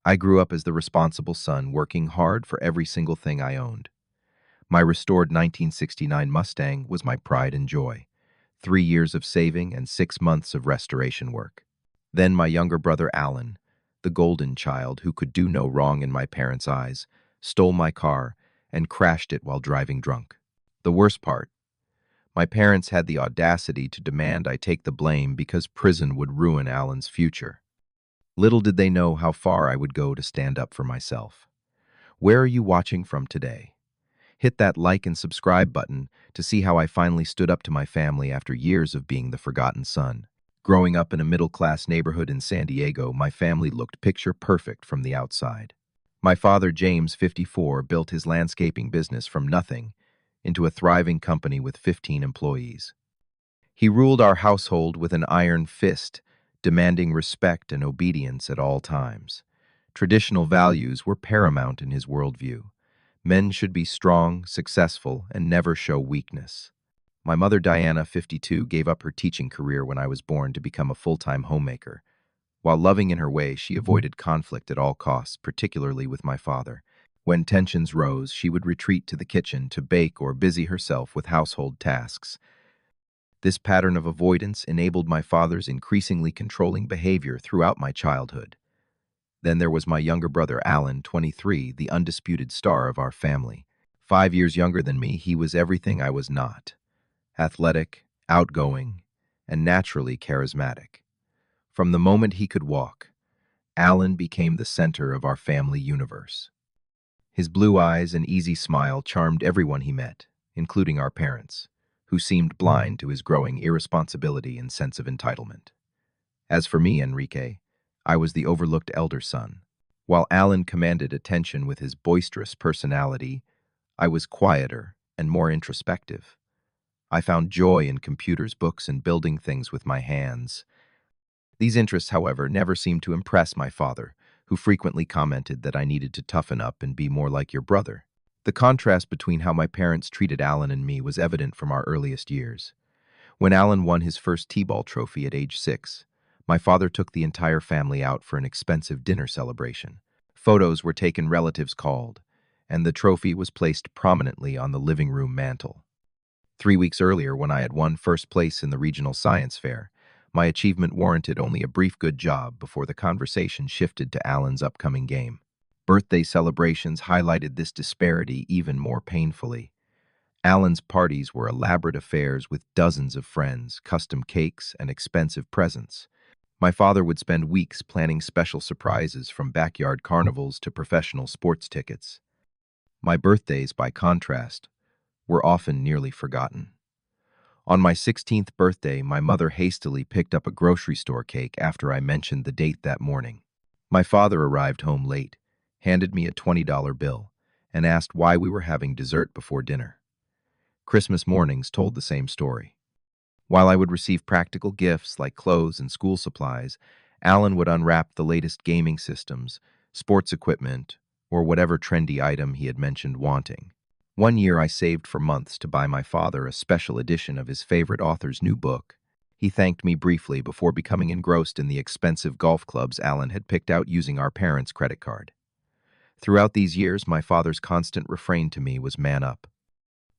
I grew up as the responsible son, working hard for every single thing I owned. My restored 1969 Mustang was my pride and joy. 3 years of saving and 6 months of restoration work. Then my younger brother Alan, the golden child who could do no wrong in my parents' eyes, stole my car and crashed it while driving drunk. The worst part, my parents had the audacity to demand I take the blame because prison would ruin Alan's future. Little did they know how far I would go to stand up for myself. Where are you watching from today? Hit that like and subscribe button to see how I finally stood up to my family after years of being the forgotten son. Growing up in a middle-class neighborhood in San Diego, my family looked picture perfect from the outside. My father, James, 54, built his landscaping business from nothing into a thriving company with 15 employees. He ruled our household with an iron fist, demanding respect and obedience at all times. Traditional values were paramount in his worldview. Men should be strong, successful, and never show weakness. My mother, Diana, 52, gave up her teaching career when I was born to become a full-time homemaker. While loving in her way, she avoided conflict at all costs, particularly with my father. When tensions rose, she would retreat to the kitchen to bake or busy herself with household tasks. This pattern of avoidance enabled my father's increasingly controlling behavior throughout my childhood. Then there was my younger brother, Alan, 23, the undisputed star of our family. 5 years younger than me, he was everything I was not. Athletic, outgoing, and naturally charismatic. From the moment he could walk, Alan became the center of our family universe. His blue eyes and easy smile charmed everyone he met, including our parents, who seemed blind to his growing irresponsibility and sense of entitlement. As for me, Enrique, I was the overlooked elder son. While Alan commanded attention with his boisterous personality, I was quieter and more introspective. I found joy in computers, books, and building things with my hands. These interests, however, never seemed to impress my father, who frequently commented that I needed to toughen up and be more like your brother. The contrast between how my parents treated Alan and me was evident from our earliest years. When Alan won his first T-ball trophy at age 6, my father took the entire family out for an expensive dinner celebration. Photos were taken, relatives called, and the trophy was placed prominently on the living room mantel. 3 weeks earlier, when I had won first place in the regional science fair, my achievement warranted only a brief good job before the conversation shifted to Alan's upcoming game. Birthday celebrations highlighted this disparity even more painfully. Alan's parties were elaborate affairs with dozens of friends, custom cakes, and expensive presents. My father would spend weeks planning special surprises, from backyard carnivals to professional sports tickets. My birthdays, by contrast, were often nearly forgotten. On my 16th birthday, my mother hastily picked up a grocery store cake after I mentioned the date that morning. My father arrived home late, handed me a $20 bill, and asked why we were having dessert before dinner. Christmas mornings told the same story. While I would receive practical gifts like clothes and school supplies, Alan would unwrap the latest gaming systems, sports equipment, or whatever trendy item he had mentioned wanting. One year I saved for months to buy my father a special edition of his favorite author's new book. He thanked me briefly before becoming engrossed in the expensive golf clubs Alan had picked out using our parents' credit card. Throughout these years, my father's constant refrain to me was man up.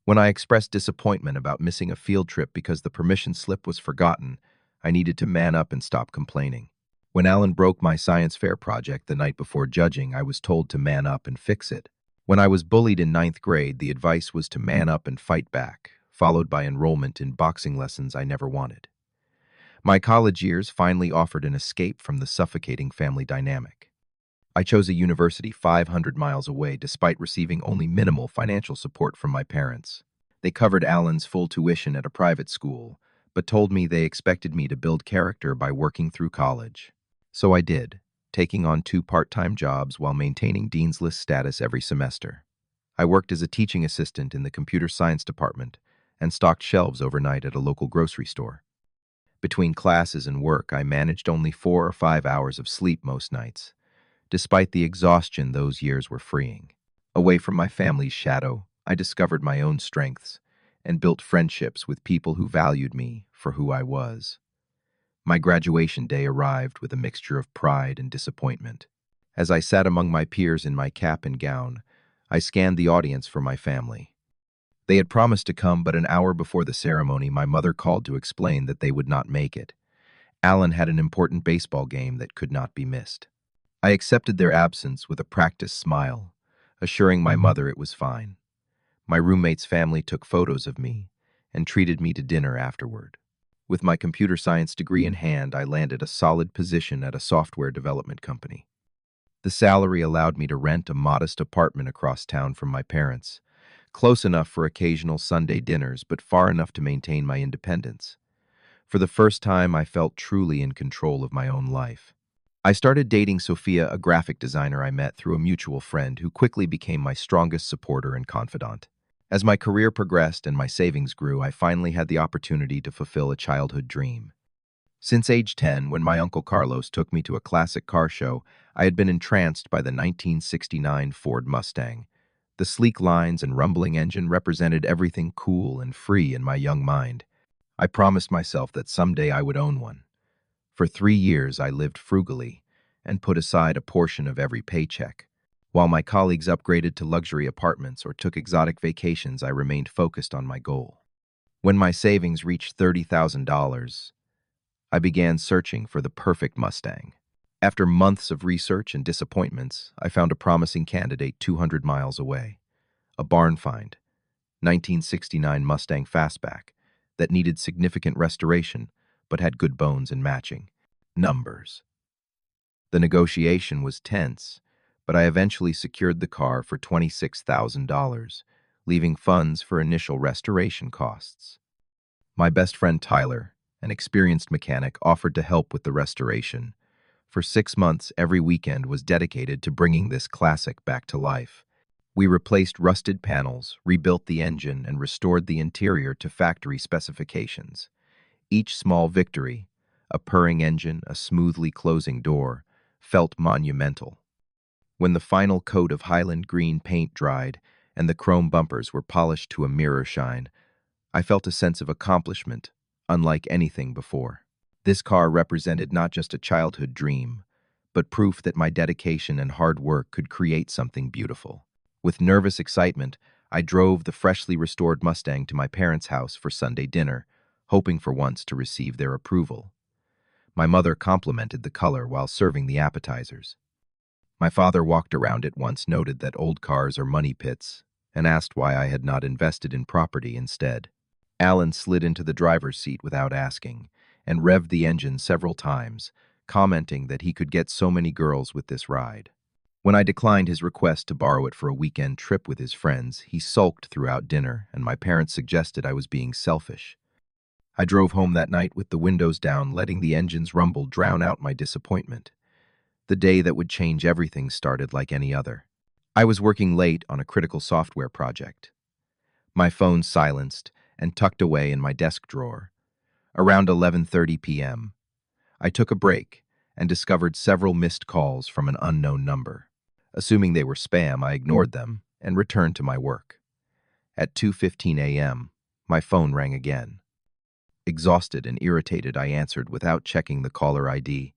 When I expressed disappointment about missing a field trip because the permission slip was forgotten, I needed to man up and stop complaining. When Alan broke my science fair project the night before judging, I was told to man up and fix it. When I was bullied in 9th grade, the advice was to man up and fight back, followed by enrollment in boxing lessons I never wanted. My college years finally offered an escape from the suffocating family dynamic. I chose a university 500 miles away despite receiving only minimal financial support from my parents. They covered Alan's full tuition at a private school, but told me they expected me to build character by working through college. So I did, taking on 2 part-time jobs while maintaining Dean's List status every semester. I worked as a teaching assistant in the computer science department and stocked shelves overnight at a local grocery store. Between classes and work, I managed only 4 or 5 hours of sleep most nights. Despite the exhaustion, those years were freeing. Away from my family's shadow, I discovered my own strengths and built friendships with people who valued me for who I was. My graduation day arrived with a mixture of pride and disappointment. As I sat among my peers in my cap and gown, I scanned the audience for my family. They had promised to come, but an hour before the ceremony, my mother called to explain that they would not make it. Alan had an important baseball game that could not be missed. I accepted their absence with a practiced smile, assuring my mother it was fine. My roommate's family took photos of me and treated me to dinner afterward. With my computer science degree in hand, I landed a solid position at a software development company. The salary allowed me to rent a modest apartment across town from my parents, close enough for occasional Sunday dinners, but far enough to maintain my independence. For the first time, I felt truly in control of my own life. I started dating Sophia, a graphic designer I met through a mutual friend who quickly became my strongest supporter and confidant. As my career progressed and my savings grew, I finally had the opportunity to fulfill a childhood dream. Since age 10, when my uncle Carlos took me to a classic car show, I had been entranced by the 1969 Ford Mustang. The sleek lines and rumbling engine represented everything cool and free in my young mind. I promised myself that someday I would own one. For 3 years, I lived frugally and put aside a portion of every paycheck. While my colleagues upgraded to luxury apartments or took exotic vacations, I remained focused on my goal. When my savings reached $30,000, I began searching for the perfect Mustang. After months of research and disappointments, I found a promising candidate 200 miles away. A barn find, 1969 Mustang Fastback, that needed significant restoration but had good bones and matching numbers. The negotiation was tense, but I eventually secured the car for $26,000, leaving funds for initial restoration costs. My best friend Tyler, an experienced mechanic, offered to help with the restoration. For 6 months, every weekend was dedicated to bringing this classic back to life. We replaced rusted panels, rebuilt the engine, and restored the interior to factory specifications. Each small victory, a purring engine, a smoothly closing door, felt monumental. When the final coat of Highland green paint dried and the chrome bumpers were polished to a mirror shine, I felt a sense of accomplishment, unlike anything before. This car represented not just a childhood dream, but proof that my dedication and hard work could create something beautiful. With nervous excitement, I drove the freshly restored Mustang to my parents' house for Sunday dinner, hoping for once to receive their approval. My mother complimented the color while serving the appetizers. My father walked around it once, noted that old cars are money pits, and asked why I had not invested in property instead. Alan slid into the driver's seat without asking, and revved the engine several times, commenting that he could get so many girls with this ride. When I declined his request to borrow it for a weekend trip with his friends, he sulked throughout dinner, and my parents suggested I was being selfish. I drove home that night with the windows down, letting the engine's rumble drown out my disappointment. The day that would change everything started like any other. I was working late on a critical software project. My phone silenced and tucked away in my desk drawer. Around 11:30 p.m., I took a break and discovered several missed calls from an unknown number. Assuming they were spam, I ignored them and returned to my work. At 2:15 a.m., my phone rang again. Exhausted and irritated, I answered without checking the caller ID.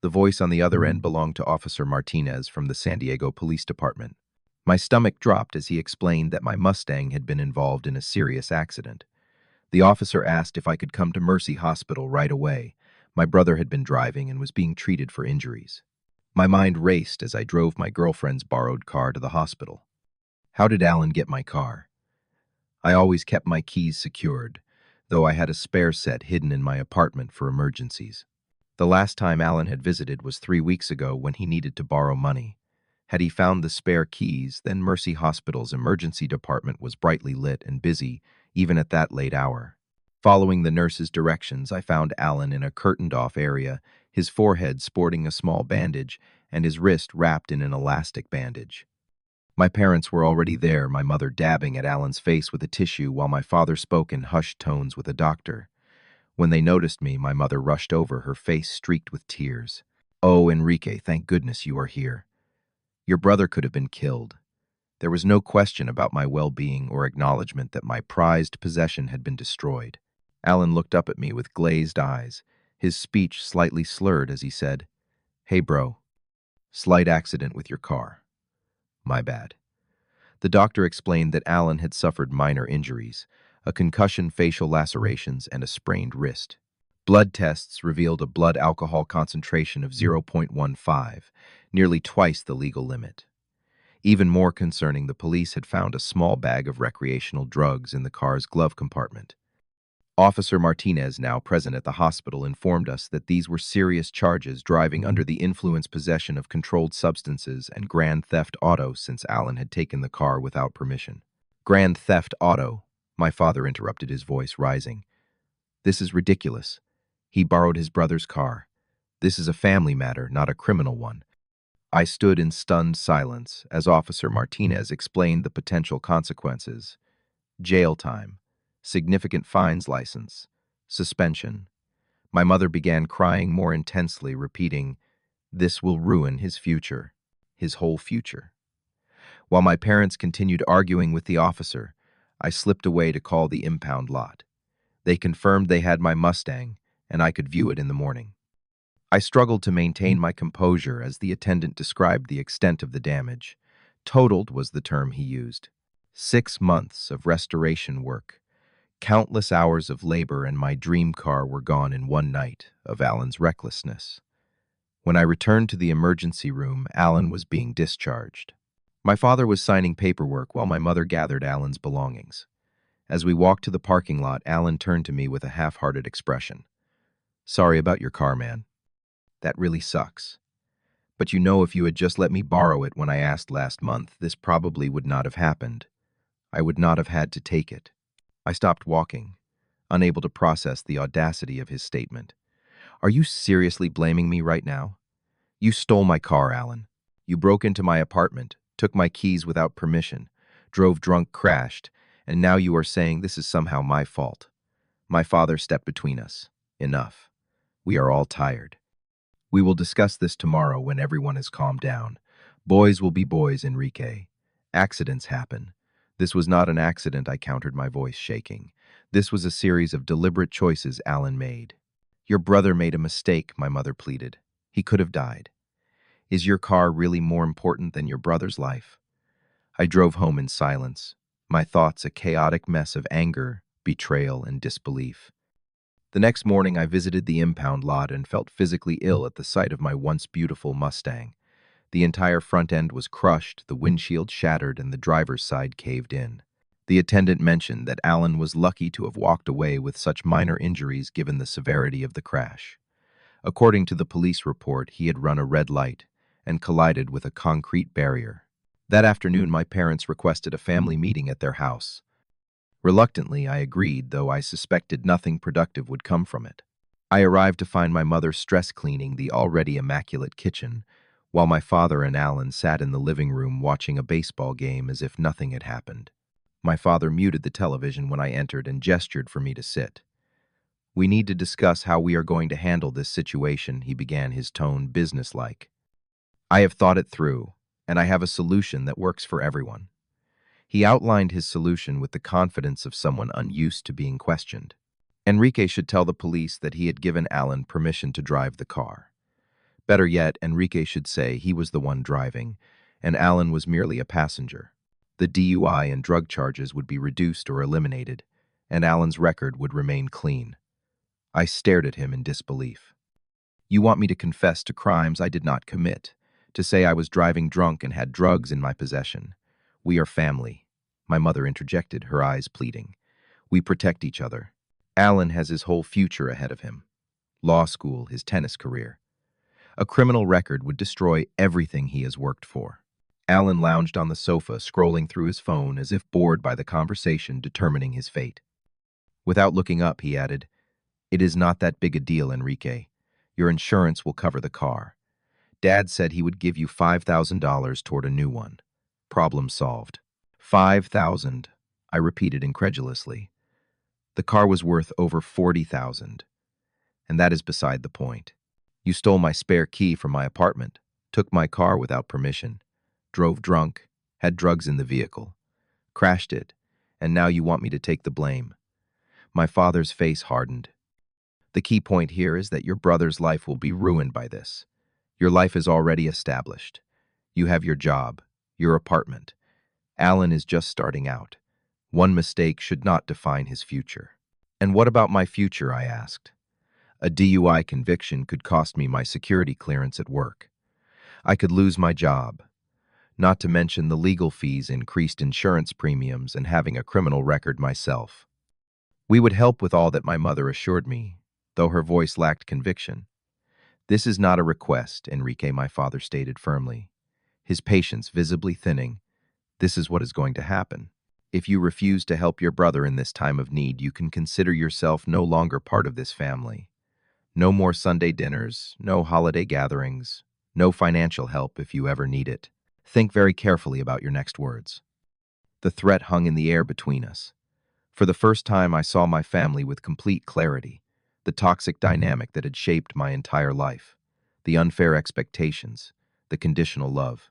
The voice on the other end belonged to Officer Martinez from the San Diego Police Department. My stomach dropped as he explained that my Mustang had been involved in a serious accident. The officer asked if I could come to Mercy Hospital right away. My brother had been driving and was being treated for injuries. My mind raced as I drove my girlfriend's borrowed car to the hospital. How did Alan get my car? I always kept my keys secured, though I had a spare set hidden in my apartment for emergencies. The last time Alan had visited was 3 weeks ago when he needed to borrow money. Had he found the spare keys, then Mercy Hospital's emergency department was brightly lit and busy, even at that late hour. Following the nurse's directions, I found Alan in a curtained-off area, his forehead sporting a small bandage and his wrist wrapped in an elastic bandage. My parents were already there, my mother dabbing at Alan's face with a tissue while my father spoke in hushed tones with a doctor. When they noticed me, my mother rushed over, her face streaked with tears. "Oh, Enrique, thank goodness you are here. Your brother could have been killed." There was no question about my well-being or acknowledgement that my prized possession had been destroyed. Alan looked up at me with glazed eyes, his speech slightly slurred as he said, "Hey, bro, Slight accident with your car. My bad. The doctor explained that Alan had suffered minor injuries, a concussion, facial lacerations, and a sprained wrist. Blood tests revealed a blood alcohol concentration of 0.15, nearly twice the legal limit. Even more concerning, the police had found a small bag of recreational drugs in the car's glove compartment. Officer Martinez, now present at the hospital, informed us that these were serious charges: driving under the influence, possession of controlled substances, and grand theft auto, since Alan had taken the car without permission. Grand theft auto? My father interrupted, his voice rising. This is ridiculous. He borrowed his brother's car. This is a family matter, not a criminal one. I stood in stunned silence as Officer Martinez explained the potential consequences: jail time, significant fines, license, suspension. My mother began crying more intensely, repeating, "This will ruin his future, his whole future." While my parents continued arguing with the officer, I slipped away to call the impound lot. They confirmed they had my Mustang, and I could view it in the morning. I struggled to maintain my composure as the attendant described the extent of the damage. Totaled was the term he used. 6 months of restoration work, countless hours of labor, and my dream car were gone in one night of Alan's recklessness. When I returned to the emergency room, Alan was being discharged. My father was signing paperwork while my mother gathered Alan's belongings. As we walked to the parking lot, Alan turned to me with a half-hearted expression. "Sorry about your car, man. That really sucks. But you know, if you had just let me borrow it when I asked last month, this probably would not have happened. I would not have had to take it." I stopped walking, unable to process the audacity of his statement. "Are you seriously blaming me right now? You stole my car, Alan. You broke into my apartment, took my keys without permission, drove drunk, crashed, and now you are saying this is somehow my fault." My father stepped between us. "Enough. We are all tired. We will discuss this tomorrow when everyone has calmed down. Boys will be boys, Enrique. Accidents happen. This was not an accident," I countered, my voice shaking. "This was a series of deliberate choices Alan made." "Your brother made a mistake," my mother pleaded. "He could have died. Is your car really more important than your brother's life?" I drove home in silence, my thoughts a chaotic mess of anger, betrayal, and disbelief. The next morning, I visited the impound lot and felt physically ill at the sight of my once beautiful Mustang. The entire front end was crushed, the windshield shattered, and the driver's side caved in. The attendant mentioned that Alan was lucky to have walked away with such minor injuries given the severity of the crash. According to the police report, he had run a red light and collided with a concrete barrier. That afternoon, my parents requested a family meeting at their house. Reluctantly, I agreed, though I suspected nothing productive would come from it. I arrived to find my mother stress cleaning the already immaculate kitchen, while my father and Alan sat in the living room watching a baseball game as if nothing had happened. My father muted the television when I entered and gestured for me to sit. "We need to discuss how we are going to handle this situation," he began, his tone businesslike. "I have thought it through, and I have a solution that works for everyone." He outlined his solution with the confidence of someone unused to being questioned. Enrique should tell the police that he had given Alan permission to drive the car. Better yet, Enrique should say he was the one driving, and Alan was merely a passenger. The DUI and drug charges would be reduced or eliminated, and Alan's record would remain clean. I stared at him in disbelief. "You want me to confess to crimes I did not commit, to say I was driving drunk and had drugs in my possession? We are family," my mother interjected, her eyes pleading. "We protect each other. Alan has his whole future ahead of him. Law school, his tennis career. A criminal record would destroy everything he has worked for." Alan lounged on the sofa, scrolling through his phone as if bored by the conversation determining his fate. Without looking up, he added, "It is not that big a deal, Enrique. Your insurance will cover the car. Dad said he would give you $5,000 toward a new one. Problem solved." "5,000, I repeated incredulously. The car was worth over 40,000, and that is beside the point. You stole my spare key from my apartment, took my car without permission, drove drunk, had drugs in the vehicle, crashed it, and now you want me to take the blame." My father's face hardened. "The key point here is that your brother's life will be ruined by this. Your life is already established. You have your job, your apartment. Alan is just starting out. One mistake should not define his future. And what about my future, I asked. A DUI conviction could cost me my security clearance at work. I could lose my job, not to mention the legal fees, increased insurance premiums, and having a criminal record myself. We would help with all that, my mother assured me, though her voice lacked conviction. This is not a request, Enrique, my father stated firmly, his patience visibly thinning. This is what is going to happen. If you refuse to help your brother in this time of need, you can consider yourself no longer part of this family. No more Sunday dinners, no holiday gatherings, no financial help if you ever need it. Think very carefully about your next words. The threat hung in the air between us. For the first time, I saw my family with complete clarity, the toxic dynamic that had shaped my entire life, the unfair expectations, the conditional love.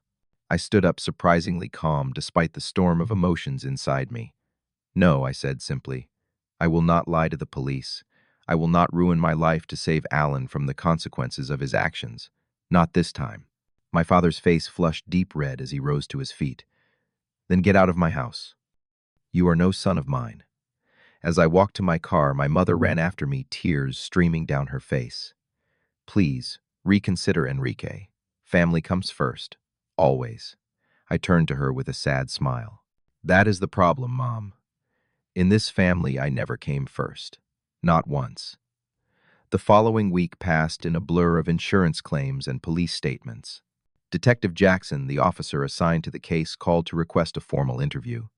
I stood up surprisingly calm despite the storm of emotions inside me. No, I said simply. I will not lie to the police. I will not ruin my life to save Alan from the consequences of his actions. Not this time. My father's face flushed deep red as he rose to his feet. Then get out of my house. You are no son of mine. As I walked to my car, my mother ran after me, tears streaming down her face. Please, reconsider, Enrique. Family comes first. Always. I turned to her with a sad smile. That is the problem, Mom. In this family, I never came first. Not once. The following week passed in a blur of insurance claims and police statements. Detective Jackson, the officer assigned to the case, called to request a formal interview.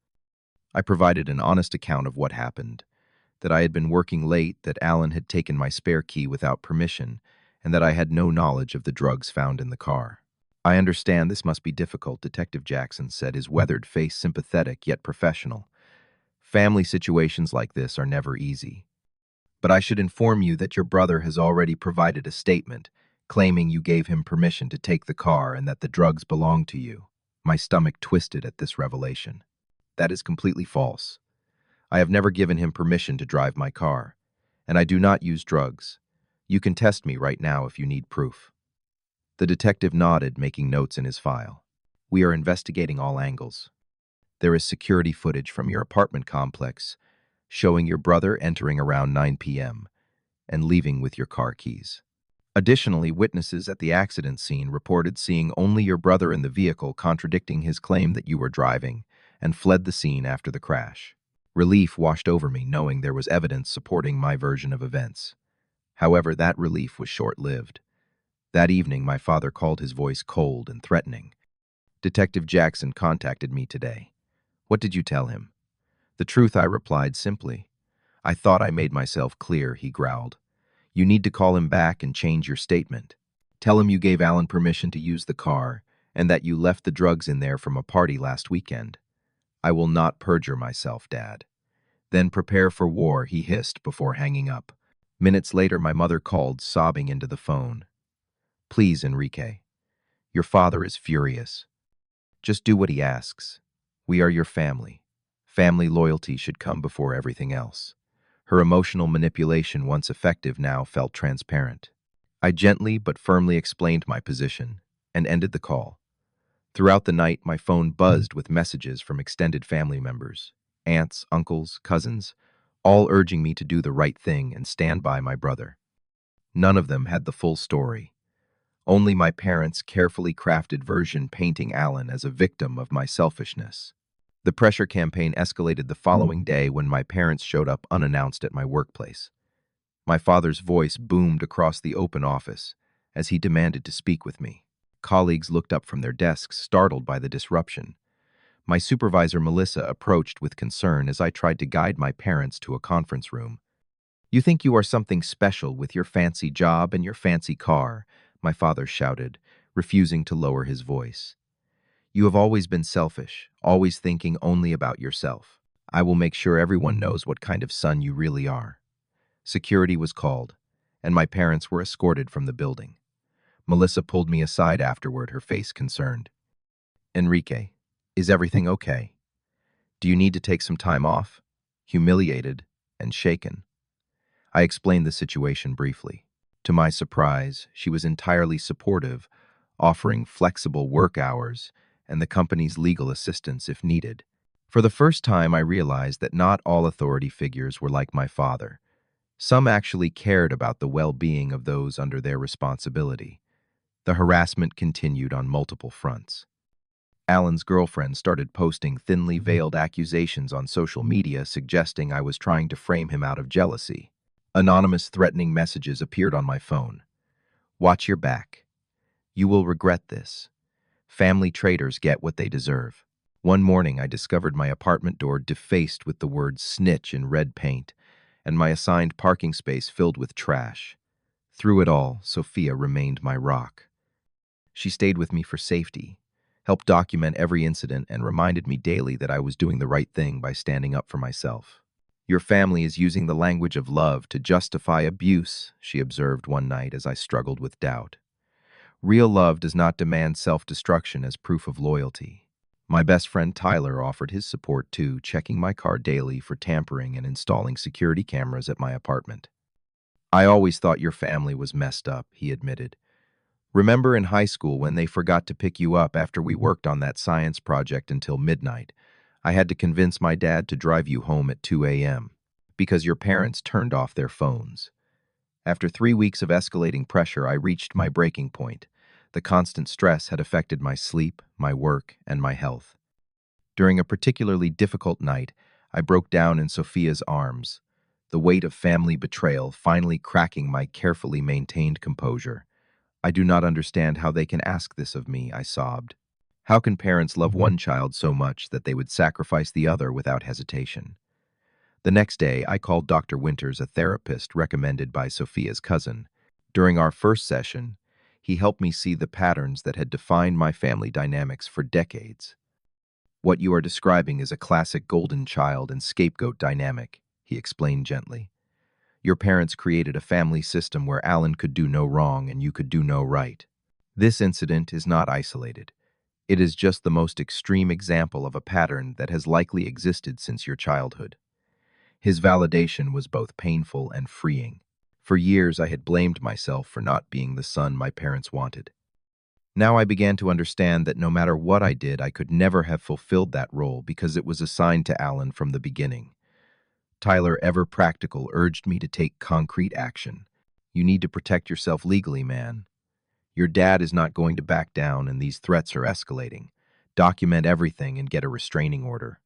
I provided an honest account of what happened, that I had been working late, that Alan had taken my spare key without permission, and that I had no knowledge of the drugs found in the car. I understand this must be difficult, Detective Jackson said, his weathered face sympathetic yet professional. Family situations like this are never easy. But I should inform you that your brother has already provided a statement, claiming you gave him permission to take the car and that the drugs belonged to you. My stomach twisted at this revelation. That is completely false. I have never given him permission to drive my car, and I do not use drugs. You can test me right now if you need proof. The detective nodded, making notes in his file. We are investigating all angles. There is security footage from your apartment complex showing your brother entering around 9 p.m. and leaving with your car keys. Additionally, witnesses at the accident scene reported seeing only your brother in the vehicle, contradicting his claim that you were driving, and fled the scene after the crash. Relief washed over me, knowing there was evidence supporting my version of events. However, that relief was short-lived. That evening, my father called, his voice cold and threatening. Detective Jackson contacted me today. What did you tell him? The truth, I replied simply. I thought I made myself clear, he growled. You need to call him back and change your statement. Tell him you gave Alan permission to use the car and that you left the drugs in there from a party last weekend. I will not perjure myself, Dad. Then prepare for war, he hissed before hanging up. Minutes later, my mother called, sobbing into the phone. Please, Enrique. Your father is furious. Just do what he asks. We are your family. Family loyalty should come before everything else. Her emotional manipulation, once effective, now felt transparent. I gently but firmly explained my position and ended the call. Throughout the night, my phone buzzed with messages from extended family members, aunts, uncles, cousins, all urging me to do the right thing and stand by my brother. None of them had the full story. Only my parents' carefully crafted version, painting Alan as a victim of my selfishness. The pressure campaign escalated the following day when my parents showed up unannounced at my workplace. My father's voice boomed across the open office as he demanded to speak with me. Colleagues looked up from their desks, startled by the disruption. My supervisor, Melissa, approached with concern as I tried to guide my parents to a conference room. You think you are something special with your fancy job and your fancy car, my father shouted, refusing to lower his voice. You have always been selfish, always thinking only about yourself. I will make sure everyone knows what kind of son you really are. Security was called, and my parents were escorted from the building. Melissa pulled me aside afterward, her face concerned. Enrique, is everything okay? Do you need to take some time off? Humiliated and shaken. I explained the situation briefly. To my surprise, she was entirely supportive, offering flexible work hours and the company's legal assistance if needed. For the first time, I realized that not all authority figures were like my father. Some actually cared about the well-being of those under their responsibility. The harassment continued on multiple fronts. Alan's girlfriend started posting thinly veiled accusations on social media suggesting I was trying to frame him out of jealousy. Anonymous threatening messages appeared on my phone. "Watch your back. You will regret this. Family traitors get what they deserve." One morning, I discovered my apartment door defaced with the word snitch in red paint, and my assigned parking space filled with trash. Through it all, Sophia remained my rock. She stayed with me for safety, helped document every incident, and reminded me daily that I was doing the right thing by standing up for myself. "Your family is using the language of love to justify abuse," she observed one night as I struggled with doubt. "Real love does not demand self-destruction as proof of loyalty." My best friend Tyler offered his support too, checking my car daily for tampering and installing security cameras at my apartment. "I always thought your family was messed up," he admitted. "Remember in high school when they forgot to pick you up after we worked on that science project until midnight? I had to convince my dad to drive you home at 2 a.m. because your parents turned off their phones." After 3 weeks of escalating pressure, I reached my breaking point. The constant stress had affected my sleep, my work, and my health. During a particularly difficult night, I broke down in Sophia's arms, the weight of family betrayal finally cracking my carefully maintained composure. "I do not understand how they can ask this of me," I sobbed. "How can parents love one child so much that they would sacrifice the other without hesitation?" The next day, I called Dr. Winters, a therapist recommended by Sophia's cousin. During our first session, he helped me see the patterns that had defined my family dynamics for decades. "What you are describing is a classic golden child and scapegoat dynamic," he explained gently. "Your parents created a family system where Alan could do no wrong and you could do no right. This incident is not isolated. It is just the most extreme example of a pattern that has likely existed since your childhood." His validation was both painful and freeing. For years, I had blamed myself for not being the son my parents wanted. Now I began to understand that no matter what I did, I could never have fulfilled that role because it was assigned to Alan from the beginning. Tyler, ever practical, urged me to take concrete action. "You need to protect yourself legally, man. Your dad is not going to back down, and these threats are escalating. Document everything and get a restraining order."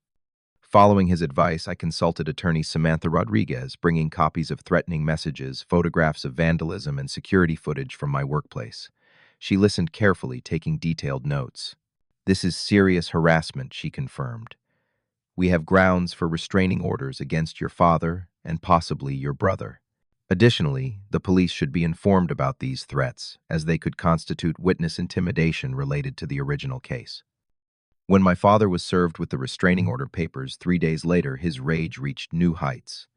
Following his advice, I consulted attorney Samantha Rodriguez, bringing copies of threatening messages, photographs of vandalism, and security footage from my workplace. She listened carefully, taking detailed notes. "This is serious harassment," she confirmed. "We have grounds for restraining orders against your father and possibly your brother. Additionally, the police should be informed about these threats, as they could constitute witness intimidation related to the original case." When my father was served with the restraining order papers 3 days later, his rage reached new heights.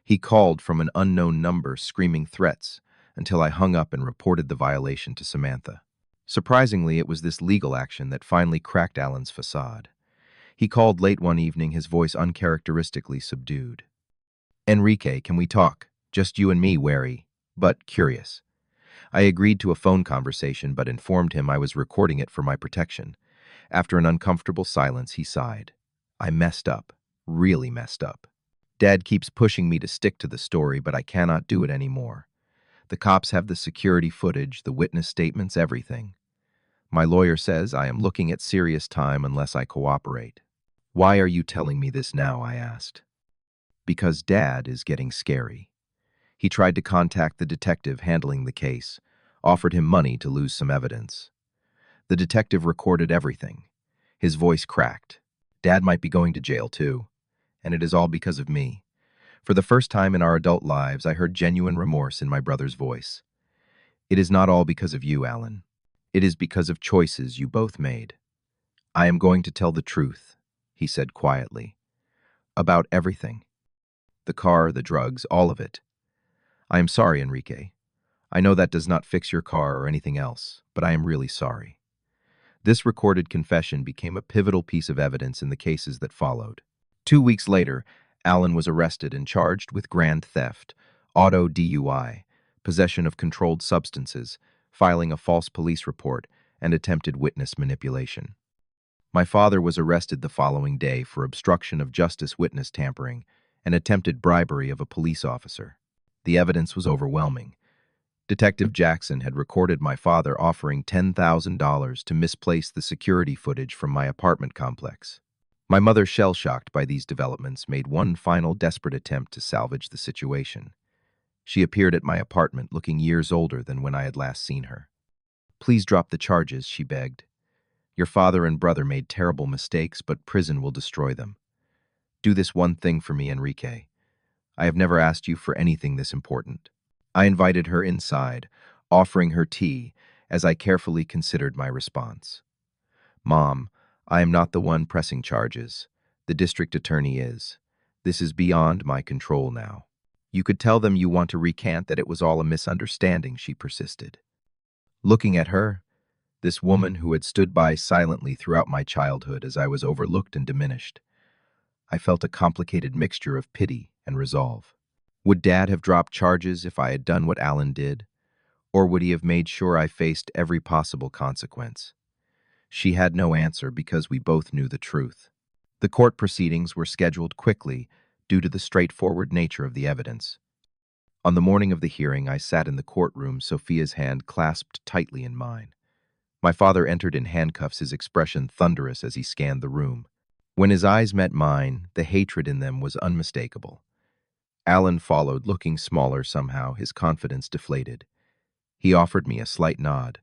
He called from an unknown number, screaming threats, until I hung up and reported the violation to Samantha. Surprisingly, it was this legal action that finally cracked Alan's facade. He called late one evening, his voice uncharacteristically subdued. "Enrique, can we talk? Just you and me, wary, but curious." I agreed to a phone conversation, but informed him I was recording it for my protection. After an uncomfortable silence, he sighed. "I messed up. Really messed up. Dad keeps pushing me to stick to the story, but I cannot do it anymore. The cops have the security footage, the witness statements, everything. My lawyer says I am looking at serious time unless I cooperate." "Why are you telling me this now?" I asked. "Because Dad is getting scary. He tried to contact the detective handling the case, offered him money to lose some evidence. The detective recorded everything." His voice cracked. "Dad might be going to jail too, and it is all because of me." For the first time in our adult lives, I heard genuine remorse in my brother's voice. "It is not all because of you, Alan. It is because of choices you both made." "I am going to tell the truth," he said quietly. "About everything. The car, the drugs, all of it. I am sorry, Enrique. I know that does not fix your car or anything else, but I am really sorry." This recorded confession became a pivotal piece of evidence in the cases that followed. 2 weeks later, Alan was arrested and charged with grand theft, auto DUI, possession of controlled substances, filing a false police report, and attempted witness manipulation. My father was arrested the following day for obstruction of justice witness tampering and attempted bribery of a police officer. The evidence was overwhelming. Detective Jackson had recorded my father offering $10,000 to misplace the security footage from my apartment complex. My mother, shell-shocked by these developments, made one final desperate attempt to salvage the situation. She appeared at my apartment looking years older than when I had last seen her. "Please drop the charges," she begged. "Your father and brother made terrible mistakes, but prison will destroy them. Do this one thing for me, Enrique. I have never asked you for anything this important." I invited her inside, offering her tea, as I carefully considered my response. "Mom, I am not the one pressing charges. The district attorney is. This is beyond my control now." "You could tell them you want to recant that it was all a misunderstanding," she persisted. Looking at her, this woman who had stood by silently throughout my childhood as I was overlooked and diminished, I felt a complicated mixture of pity and resolve. Would Dad have dropped charges if I had done what Alan did? Or would he have made sure I faced every possible consequence? She had no answer because we both knew the truth. The court proceedings were scheduled quickly due to the straightforward nature of the evidence. On the morning of the hearing, I sat in the courtroom, Sophia's hand clasped tightly in mine. My father entered in handcuffs, his expression thunderous as he scanned the room. When his eyes met mine, the hatred in them was unmistakable. Alan followed, looking smaller somehow, his confidence deflated. He offered me a slight nod.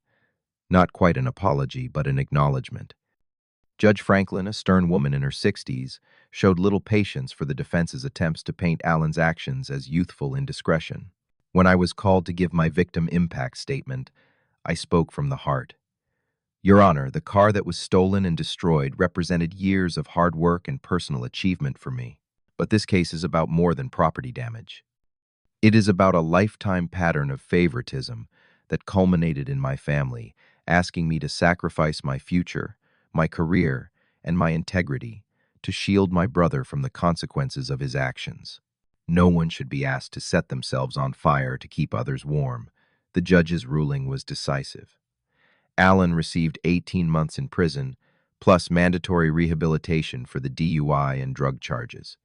Not quite an apology, but an acknowledgement. Judge Franklin, a stern woman in her 60s, showed little patience for the defense's attempts to paint Alan's actions as youthful indiscretion. When I was called to give my victim impact statement, I spoke from the heart. "Your Honor, the car that was stolen and destroyed represented years of hard work and personal achievement for me. But this case is about more than property damage. It is about a lifetime pattern of favoritism that culminated in my family, asking me to sacrifice my future, my career, and my integrity to shield my brother from the consequences of his actions. No one should be asked to set themselves on fire to keep others warm." The judge's ruling was decisive. Alan received 18 months in prison, plus mandatory rehabilitation for the DUI and drug charges.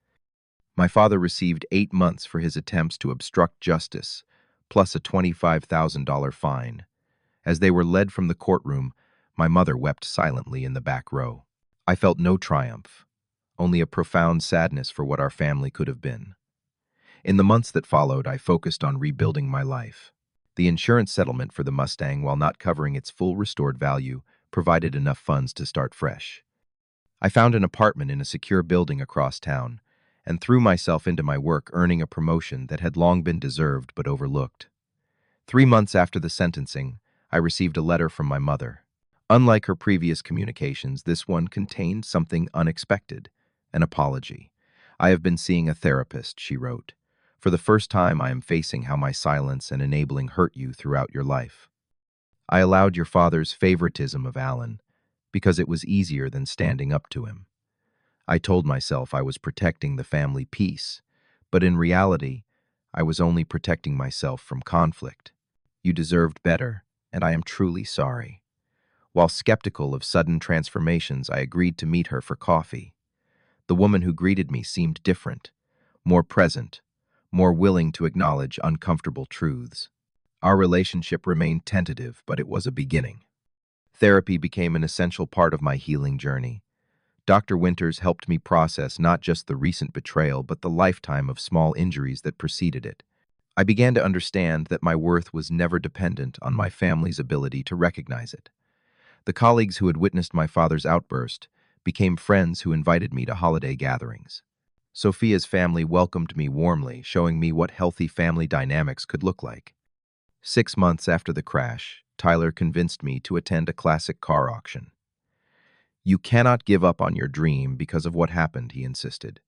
My father received 8 months for his attempts to obstruct justice, plus a $25,000 fine. As they were led from the courtroom, my mother wept silently in the back row. I felt no triumph, only a profound sadness for what our family could have been. In the months that followed, I focused on rebuilding my life. The insurance settlement for the Mustang, while not covering its full restored value, provided enough funds to start fresh. I found an apartment in a secure building across town, and threw myself into my work, earning a promotion that had long been deserved but overlooked. 3 months after the sentencing, I received a letter from my mother. Unlike her previous communications, this one contained something unexpected, an apology. "I have been seeing a therapist," she wrote. "For the first time, I am facing how my silence and enabling hurt you throughout your life. I allowed your father's favoritism of Alan because it was easier than standing up to him. I told myself I was protecting the family peace, but in reality, I was only protecting myself from conflict. You deserved better, and I am truly sorry." While skeptical of sudden transformations, I agreed to meet her for coffee. The woman who greeted me seemed different, more present, more willing to acknowledge uncomfortable truths. Our relationship remained tentative, but it was a beginning. Therapy became an essential part of my healing journey. Dr. Winters helped me process not just the recent betrayal, but the lifetime of small injuries that preceded it. I began to understand that my worth was never dependent on my family's ability to recognize it. The colleagues who had witnessed my father's outburst became friends who invited me to holiday gatherings. Sophia's family welcomed me warmly, showing me what healthy family dynamics could look like. 6 months after the crash, Tyler convinced me to attend a classic car auction. "You cannot give up on your dream because of what happened," he insisted.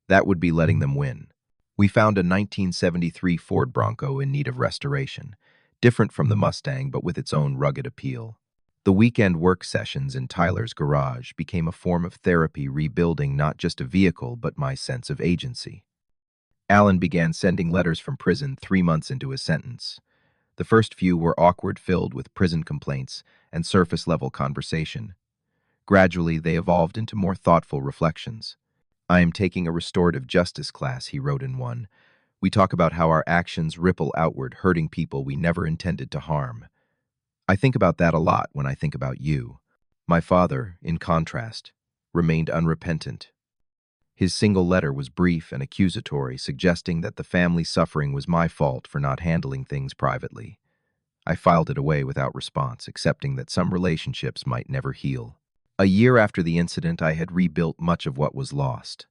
"That would be letting them win." We found a 1973 Ford Bronco in need of restoration, different from the Mustang but with its own rugged appeal. The weekend work sessions in Tyler's garage became a form of therapy, rebuilding not just a vehicle but my sense of agency. Alan began sending letters from prison 3 months into his sentence. The first few were awkward, filled with prison complaints and surface-level conversation. Gradually, they evolved into more thoughtful reflections. "I am taking a restorative justice class," he wrote in one. "We talk about how our actions ripple outward, hurting people we never intended to harm. I think about that a lot when I think about you." My father, in contrast, remained unrepentant. His single letter was brief and accusatory, suggesting that the family's suffering was my fault for not handling things privately. I filed it away without response, accepting that some relationships might never heal. A year after the incident, I had rebuilt much of what was lost.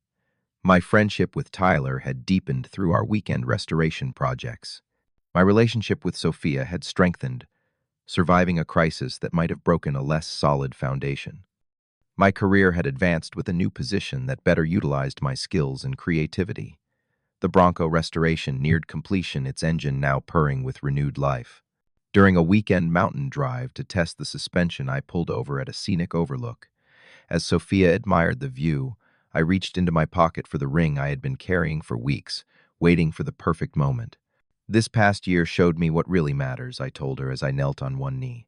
My friendship with Tyler had deepened through our weekend restoration projects. My relationship with Sophia had strengthened, surviving a crisis that might have broken a less solid foundation. My career had advanced with a new position that better utilized my skills and creativity. The Bronco restoration neared completion, its engine now purring with renewed life. During a weekend mountain drive to test the suspension, I pulled over at a scenic overlook. As Sophia admired the view, I reached into my pocket for the ring I had been carrying for weeks, waiting for the perfect moment. "This past year showed me what really matters," I told her as I knelt on one knee.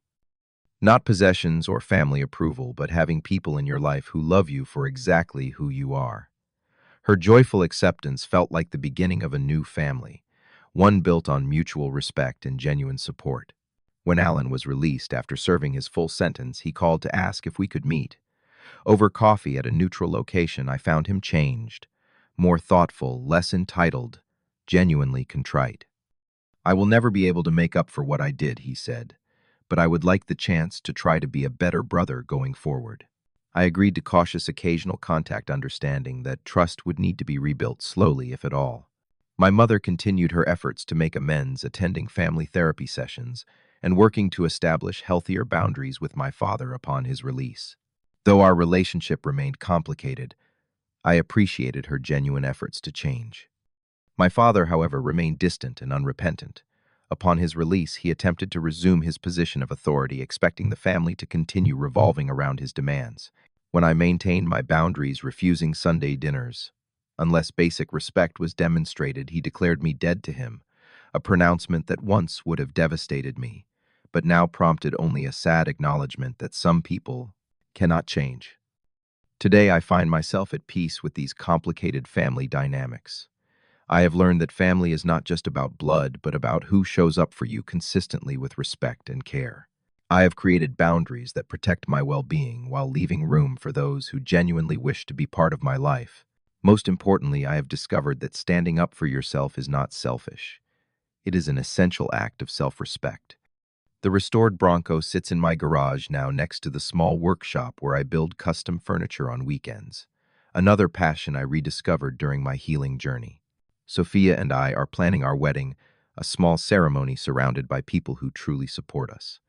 "Not possessions or family approval, but having people in your life who love you for exactly who you are." Her joyful acceptance felt like the beginning of a new family, one built on mutual respect and genuine support. When Alan was released after serving his full sentence, he called to ask if we could meet. Over coffee at a neutral location, I found him changed, more thoughtful, less entitled, genuinely contrite. "I will never be able to make up for what I did," he said, "but I would like the chance to try to be a better brother going forward." I agreed to cautious occasional contact, understanding that trust would need to be rebuilt slowly, if at all. My mother continued her efforts to make amends, attending family therapy sessions and working to establish healthier boundaries with my father upon his release. Though our relationship remained complicated, I appreciated her genuine efforts to change. My father, however, remained distant and unrepentant. Upon his release, he attempted to resume his position of authority, expecting the family to continue revolving around his demands. When I maintained my boundaries, refusing Sunday dinners, unless basic respect was demonstrated, he declared me dead to him, a pronouncement that once would have devastated me, but now prompted only a sad acknowledgement that some people cannot change. Today, I find myself at peace with these complicated family dynamics. I have learned that family is not just about blood, but about who shows up for you consistently with respect and care. I have created boundaries that protect my well-being while leaving room for those who genuinely wish to be part of my life. Most importantly, I have discovered that standing up for yourself is not selfish. It is an essential act of self-respect. The restored Bronco sits in my garage now, next to the small workshop where I build custom furniture on weekends, another passion I rediscovered during my healing journey. Sophia and I are planning our wedding, a small ceremony surrounded by people who truly support us.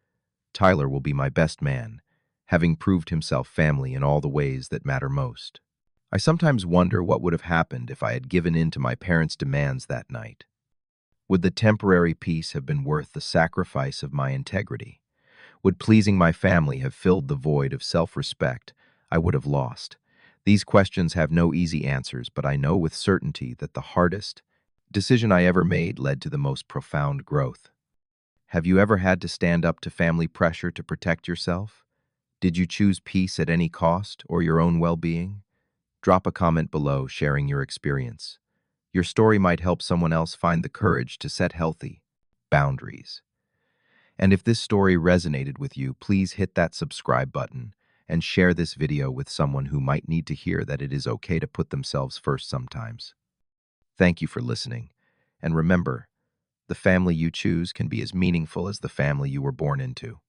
Tyler will be my best man, having proved himself family in all the ways that matter most. I sometimes wonder what would have happened if I had given in to my parents' demands that night. Would the temporary peace have been worth the sacrifice of my integrity? Would pleasing my family have filled the void of self-respect I would have lost? These questions have no easy answers, but I know with certainty that the hardest decision I ever made led to the most profound growth. Have you ever had to stand up to family pressure to protect yourself? Did you choose peace at any cost or your own well-being? Drop a comment below sharing your experience. Your story might help someone else find the courage to set healthy boundaries. And if this story resonated with you, please hit that subscribe button and share this video with someone who might need to hear that it is okay to put themselves first sometimes. Thank you for listening. And remember, the family you choose can be as meaningful as the family you were born into.